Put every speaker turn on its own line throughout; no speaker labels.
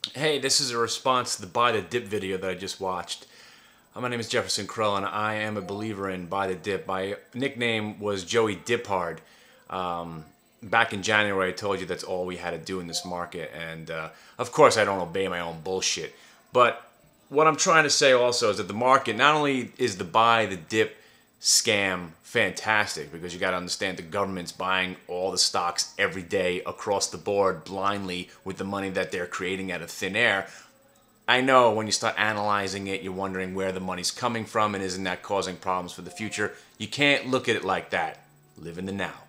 Hey, this is a response to the Buy the Dip video that I just watched. My name is Jefferson Krell, and I am a believer in Buy the Dip. My nickname was Joey Diphard. Back in January, I told you that's all we had to do in this market, and of course, I don't obey my own bullshit. But what I'm trying to say also is that the market, not only is the Buy the Dip scam fantastic, because you got to understand the government's buying all the stocks every day across the board blindly with the money that they're creating out of thin air. I know when you start analyzing it, you're wondering where the money's coming from and isn't that causing problems for the future. You can't look at it like that. Live in the now.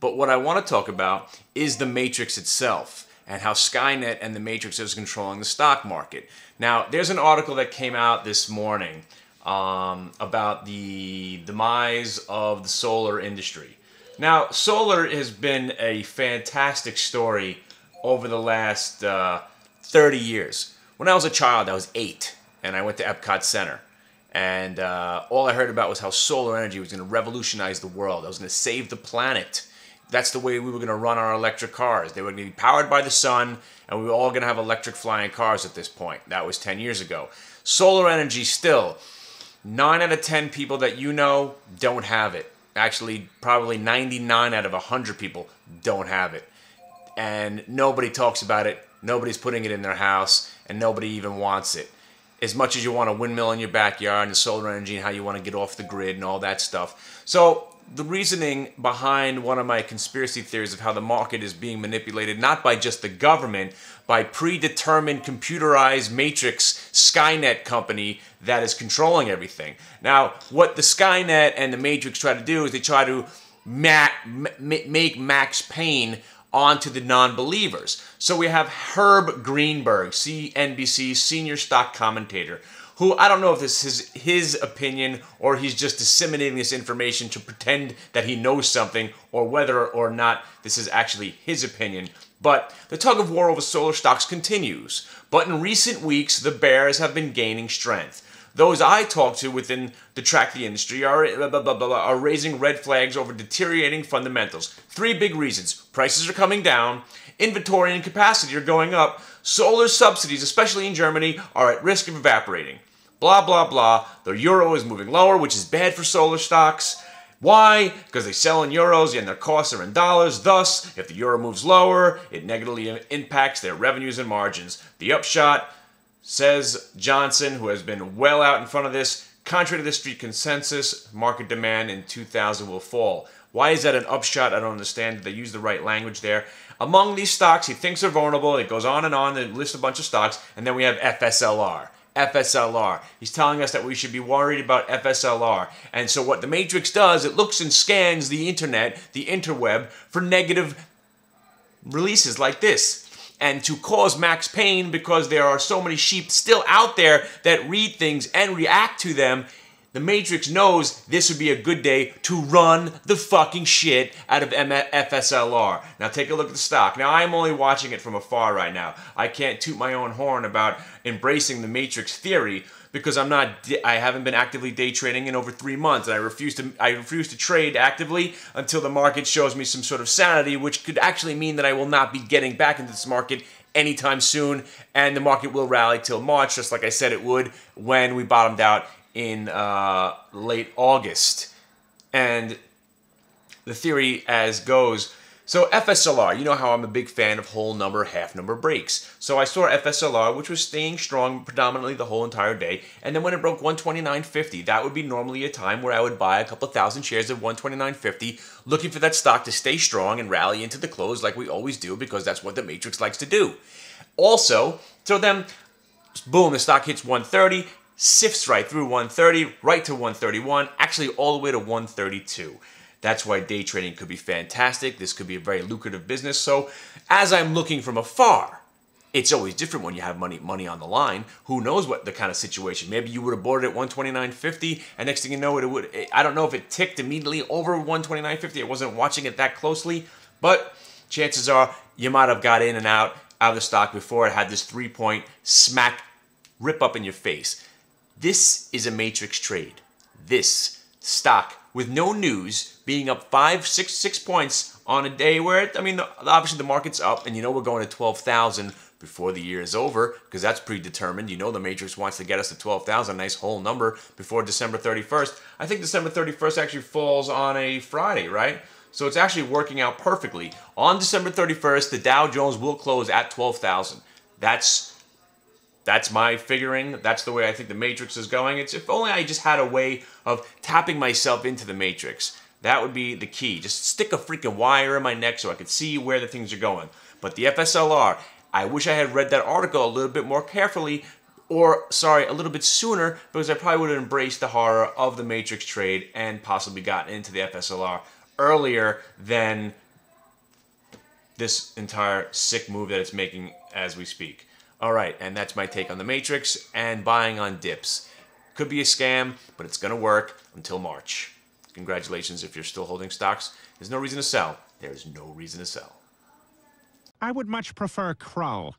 But what I want to talk about is the Matrix itself and how Skynet and the Matrix is controlling the stock market. Now, there's an article that came out this morning about the demise of the solar industry. Now, solar has been a fantastic story over the last 30 years. When I was a child, I was 8, and I went to Epcot Center. And all I heard about was how solar energy was going to revolutionize the world. I was going to save the planet. That's the way we were going to run our electric cars. They were going to be powered by the sun, and we were all going to have electric flying cars at this point. That was 10 years ago. Solar energy still, 9 out of 10 people that you know don't have it. Actually, probably 99 out of 100 people don't have it. And nobody talks about it. Nobody's putting it in their house, and nobody even wants it. As much as you want a windmill in your backyard and the solar energy and how you want to get off the grid and all that stuff. So the reasoning behind one of my conspiracy theories of how the market is being manipulated, not by just the government, by predetermined computerized matrix Skynet company that is controlling everything. Now, what the Skynet and the Matrix try to do is they try to make Max Payne onto the non-believers. So we have Herb Greenberg, CNBC senior stock commentator, who I don't know if this is his opinion or he's just disseminating this information to pretend that he knows something, or whether or not this is actually his opinion. But the tug of war over solar stocks continues. But in recent weeks, the bears have been gaining strength. Those I talk to within the tracking industry are raising red flags over deteriorating fundamentals. 3 big reasons. Prices are coming down, inventory and capacity are going up, solar subsidies, especially in Germany, are at risk of evaporating. Blah, blah, blah. The euro is moving lower, which is bad for solar stocks. Why? Because they sell in euros and their costs are in dollars. Thus, if the euro moves lower, it negatively impacts their revenues and margins. The upshot, says Johnson, who has been well out in front of this, contrary to the street consensus, market demand in 2000 will fall. Why is that an upshot? I don't understand. They use the right language there. Among these stocks he thinks are vulnerable, it goes on, they list a bunch of stocks, and then we have FSLR. FSLR. He's telling us that we should be worried about FSLR. And so what the Matrix does, it looks and scans the internet, the interweb, for negative releases like this. And to cause Max Payne, because there are so many sheep still out there that read things and react to them, the Matrix knows this would be a good day to run the fucking shit out of FSLR. Now take a look at the stock. Now I'm only watching it from afar right now. I can't toot my own horn about embracing the Matrix theory because I haven't been actively day trading in over 3 months, and I refuse to trade actively until the market shows me some sort of sanity, which could actually mean that I will not be getting back into this market anytime soon, and the market will rally till March, just like I said it would when we bottomed out in late August. And the theory as goes, so FSLR, you know how I'm a big fan of whole number, half number breaks. So I saw FSLR, which was staying strong predominantly the whole entire day, and then when it broke 129.50, that would be normally a time where I would buy a couple thousand shares of 129.50, looking for that stock to stay strong and rally into the close like we always do, because that's what the Matrix likes to do. Also, so then, boom, the stock hits 130, sifts right through 130, right to 131, actually all the way to 132. That's why day trading could be fantastic. This could be a very lucrative business. So as I'm looking from afar, it's always different when you have money on the line. Who knows what the kind of situation. Maybe you would have bought it at 129.50, and next thing you know, I don't know if it ticked immediately over 129.50. I wasn't watching it that closely, but chances are you might have got in and out of the stock before it had this 3-point smack rip up in your face. This is a Matrix trade. This stock with no news being up 6 points on a day where, obviously the market's up and we're going to 12,000 before the year is over, because that's predetermined. You know the Matrix wants to get us to 12,000, a nice whole number before December 31st. I think December 31st actually falls on a Friday, right? So it's actually working out perfectly. On December 31st, the Dow Jones will close at 12,000. That's my figuring. That's the way I think the Matrix is going. It's if only I just had a way of tapping myself into the Matrix. That would be the key. Just stick a freaking wire in my neck so I could see where the things are going. But the FSLR, I wish I had read that article a little bit more carefully, or, sorry, a little bit sooner, because I probably would have embraced the horror of the Matrix trade and possibly gotten into the FSLR earlier than this entire sick move that it's making as we speak. All right, and that's my take on the Matrix and buying on dips. Could be a scam, but it's going to work until March. Congratulations if you're still holding stocks. There's no reason to sell. There's no reason to sell.
I would much prefer Krull.